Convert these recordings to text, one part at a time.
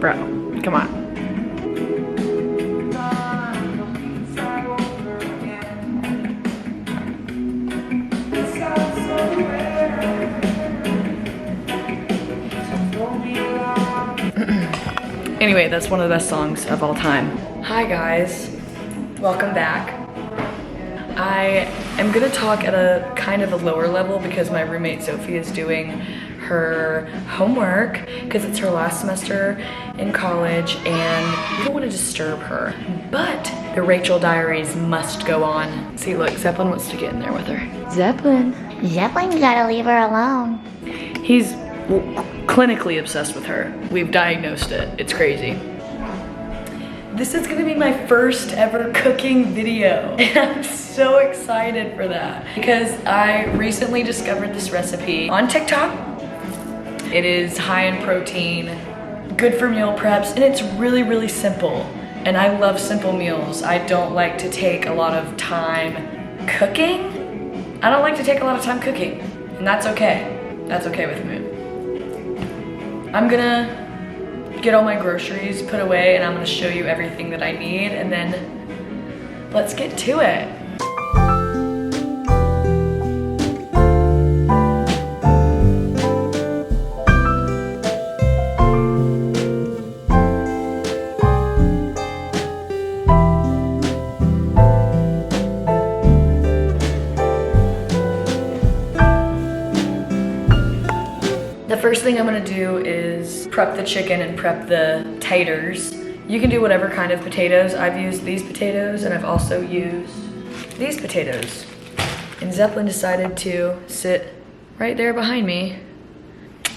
Bro, come on. Anyway, that's one of the best songs of all time. Hi guys, welcome back. I am gonna talk at a kind of a lower level because my roommate Sophie is doing her homework because it's her last semester in college and we don't want to disturb her. But the Rachel Diaries must go on. See, look, Zeppelin wants to get in there with her. Zeppelin, You gotta leave her alone. he's clinically obsessed with her. We've diagnosed it. It's crazy. This is gonna be my first ever cooking video and I'm so excited for that because I recently discovered this recipe on TikTok. It is high in protein, good for meal preps, and it's really, really simple. And I love simple meals. I don't like to take a lot of time cooking. I don't like to take a lot of time cooking, and that's okay. That's okay with me. I'm gonna get all my groceries put away and I'm gonna show you everything that I need and then let's get to it. The first thing I'm gonna do is prep the chicken and prep the taters. You can do whatever kind of potatoes. I've used these potatoes and I've also used these potatoes. And Zeppelin decided to sit right there behind me.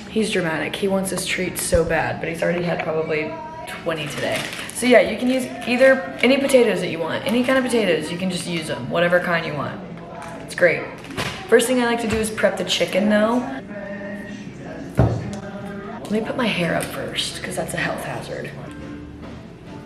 He's dramatic. He wants his treats so bad, but he's already had probably 20 today. So yeah, you can use either any potatoes that you want. Any kind of potatoes, you can just use them, whatever kind you want. It's great. First thing I like to do is prep the chicken though. Let me put my hair up first, because that's a health hazard.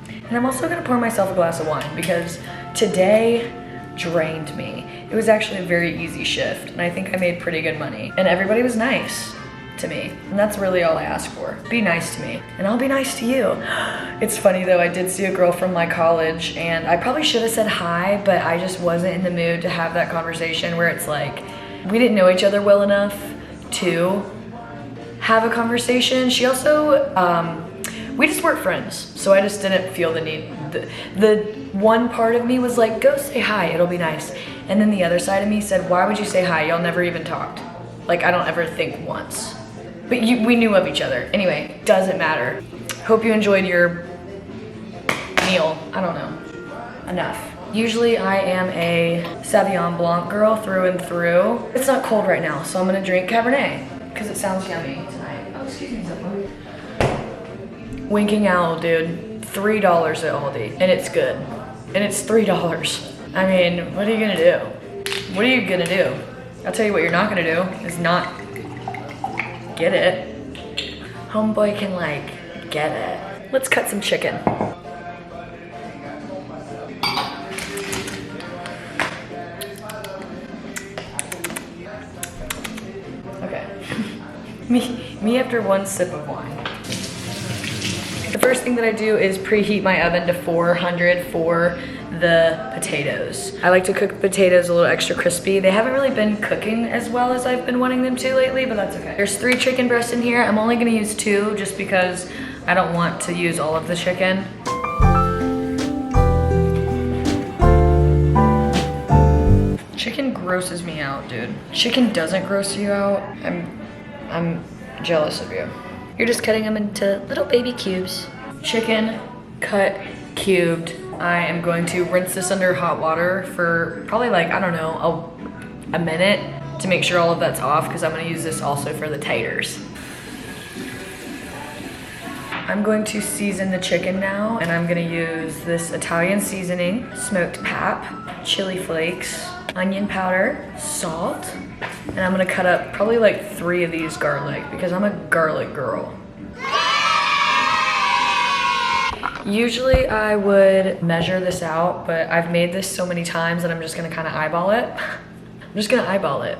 And I'm also gonna pour myself a glass of wine because today drained me. It was actually a very easy shift, and I think I made pretty good money. And everybody was nice to me, and that's really all I ask for. Be nice to me, and I'll be nice to you. It's funny though, I did see a girl from my college, and I probably should have said hi, but I just wasn't in the mood to have that conversation where it's like, we didn't know each other well enough to have a conversation. She also, we just weren't friends, so I just didn't feel the need. The one part of me was like, go say hi, it'll be nice. And then the other side of me said, why would you say hi? Y'all never even talked. Like, I don't ever think once. But we knew of each other. Anyway, doesn't matter. Hope you enjoyed your meal. I don't know. Enough. Usually I am a Sauvignon Blanc girl through and through. It's not cold right now, so I'm gonna drink Cabernet because it sounds yummy tonight. Oh, excuse me, Zeppelin. Winking Owl, dude. $3 at Aldi, and it's good. And it's $3. I mean, what are you gonna do? What are you gonna do? I'll tell you what you're not gonna do is not get it. Homeboy can like get it. Let's cut some chicken. Okay. me after one sip of wine. The first thing that I do is preheat my oven to 400 for the potatoes. I like to cook potatoes a little extra crispy. They haven't really been cooking as well as I've been wanting them to lately, but that's okay. There's 3 chicken breasts in here. I'm only gonna use 2 just because I don't want to use all of the chicken. Chicken grosses me out, dude. Chicken doesn't gross you out. I'm jealous of you. You're just cutting them into little baby cubes. Chicken cut cubed. I am going to rinse this under hot water for probably like, I don't know, a minute to make sure all of that's off because I'm gonna use this also for the taters. I'm going to season the chicken now and I'm gonna use this Italian seasoning, smoked pap, chili flakes, onion powder, salt, and I'm gonna cut up probably like 3 of these garlic because I'm a garlic girl. Usually I would measure this out, but I've made this so many times that I'm just gonna kind of eyeball it. I'm just gonna eyeball it.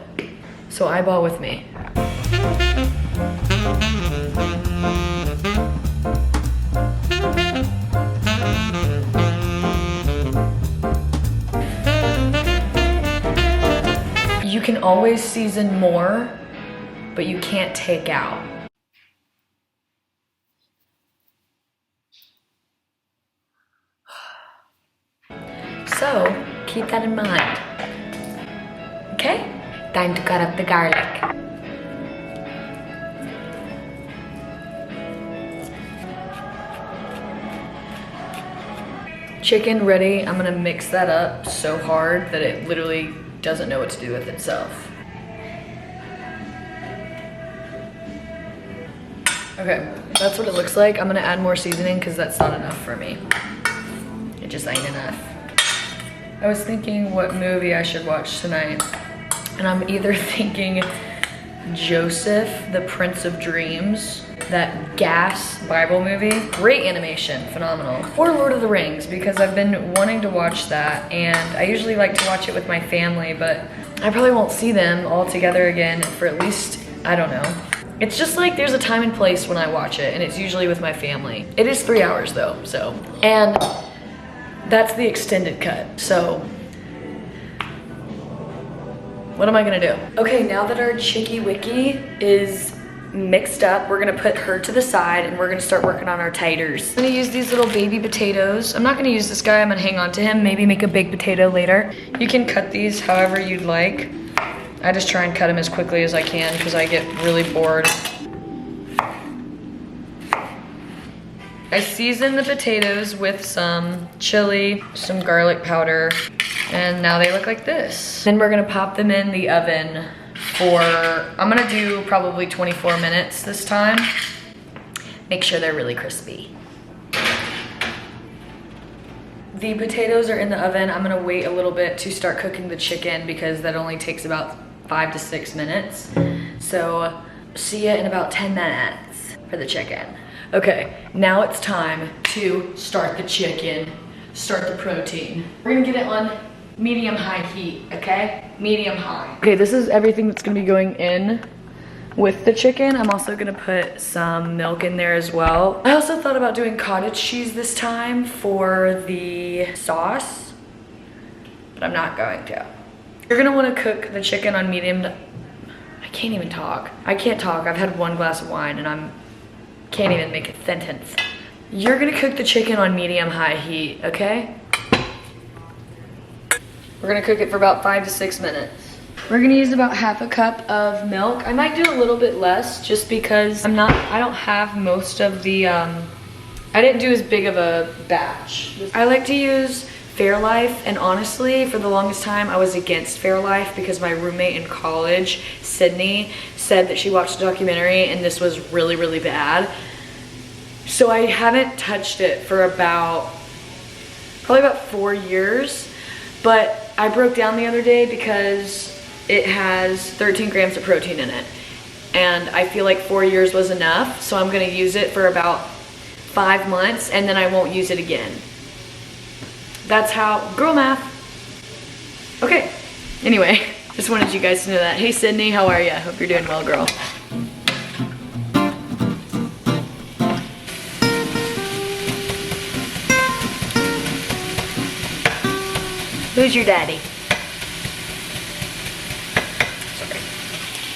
So eyeball with me. always season more, but you can't take out. So keep that in mind. Okay? Time to cut up the garlic. Chicken ready. I'm gonna mix that up so hard that it literally doesn't know what to do with itself. Okay, that's what it looks like. I'm gonna add more seasoning because that's not enough for me. It just ain't enough. I was thinking what movie I should watch tonight, and I'm either thinking Joseph, the Prince of Dreams, that gas Bible movie, great animation, phenomenal, or Lord of the Rings, because I've been wanting to watch that, and I usually like to watch it with my family, but I probably won't see them all together again for at least, I don't know. It's just like there's a time and place when I watch it, and it's usually with my family. It is 3 hours though, so, and that's the extended cut, so what am I gonna do? Okay, now that our Chicky Wicky is mixed up, we're gonna put her to the side and we're gonna start working on our taters. I'm gonna use these little baby potatoes. I'm not gonna use this guy, I'm gonna hang on to him, maybe make a big potato later. You can cut these however you'd like. I just try and cut them as quickly as I can because I get really bored. I season the potatoes with some chili, some garlic powder, and now they look like this. Then we're gonna pop them in the oven for, I'm gonna do probably 24 minutes this time. Make sure they're really crispy. The potatoes are in the oven. I'm gonna wait a little bit to start cooking the chicken because that only takes about 5 to 6 minutes. So see ya in about 10 minutes for the chicken. Okay, now it's time to start the chicken, start the protein. We're gonna get it on medium-high heat, okay? Medium-high. Okay, this is everything that's gonna be going in with the chicken. I'm also gonna put some milk in there as well. I also thought about doing cottage cheese this time for the sauce, but I'm not going to. You're gonna wanna cook the chicken on medium, I can't even talk. I can't talk, I've had 1 glass of wine and can't even make a sentence. You're gonna cook the chicken on medium-high heat, okay? We're gonna cook it for about 5 to 6 minutes. We're gonna use about half a cup of milk. I might do a little bit less just because I don't have most of the, I didn't do as big of a batch. I like to use Fairlife, and honestly, for the longest time, I was against Fairlife because my roommate in college, Sydney, said that she watched a documentary and this was really, really bad. So I haven't touched it for probably about 4 years, but I broke down the other day because it has 13 grams of protein in it. And I feel like 4 years was enough, so I'm gonna use it for about 5 months and then I won't use it again. That's how, girl math. Okay, anyway, just wanted you guys to know that. Hey Sydney, how are ya? Hope you're doing well, girl. Who's your daddy? Sorry.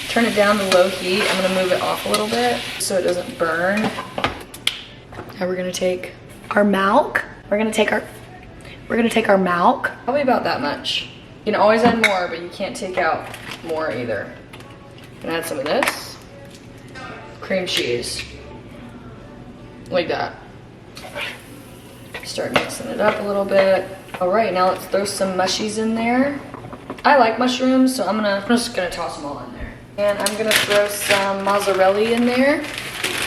Turn it down to low heat. I'm gonna move it off a little bit so it doesn't burn. Now we're gonna take our milk. We're gonna take our milk. Probably about that much. You can always add more, but you can't take out more either. And add some of this. Cream cheese. Like that. Start mixing it up a little bit. All right, now let's throw some mushies in there. I like mushrooms, so I'm just gonna toss them all in there. And I'm gonna throw some mozzarella in there.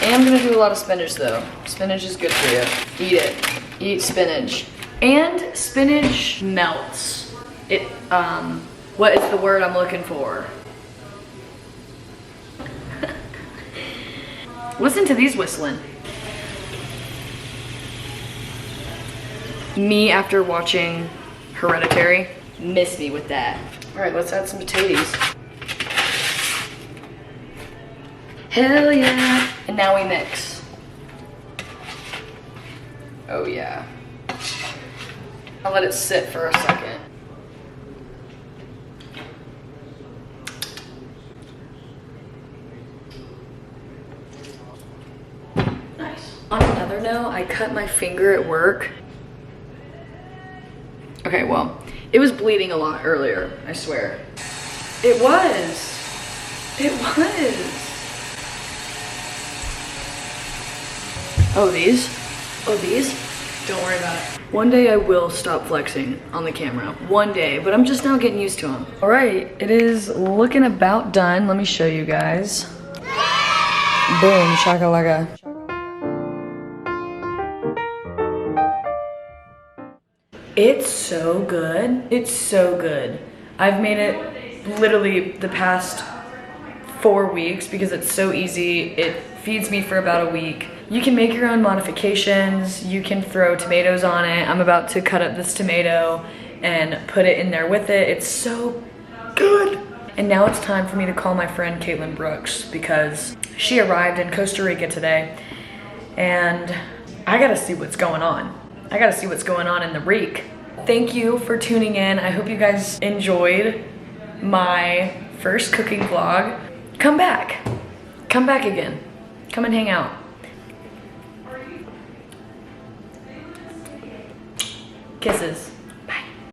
And I'm gonna do a lot of spinach though. Spinach is good for you. Eat it. Eat spinach. And spinach melts. What is the word I'm looking for? Listen to these whistling. Me after watching Hereditary, miss me with that. All right, let's add some potatoes. Hell yeah. And now we mix. Oh yeah. I'll let it sit for a second. On another note, I cut my finger at work. Okay, well, it was bleeding a lot earlier, I swear. It was. It was. Oh, these? Oh, these? Don't worry about it. One day I will stop flexing on the camera. One day, but I'm just now getting used to them. All right, it is looking about done. Let me show you guys. Boom, shakalaka. It's so good. It's so good. I've made it literally the past 4 weeks because it's so easy. It feeds me for about a week. You can make your own modifications. You can throw tomatoes on it. I'm about to cut up this tomato and put it in there with it. It's so good. And now it's time for me to call my friend Caitlin Brooks because she arrived in Costa Rica today and I gotta see what's going on. I gotta see what's going on in the reek. Thank you for tuning in. I hope you guys enjoyed my first cooking vlog. Come back. Come back again. Come and hang out. Kisses.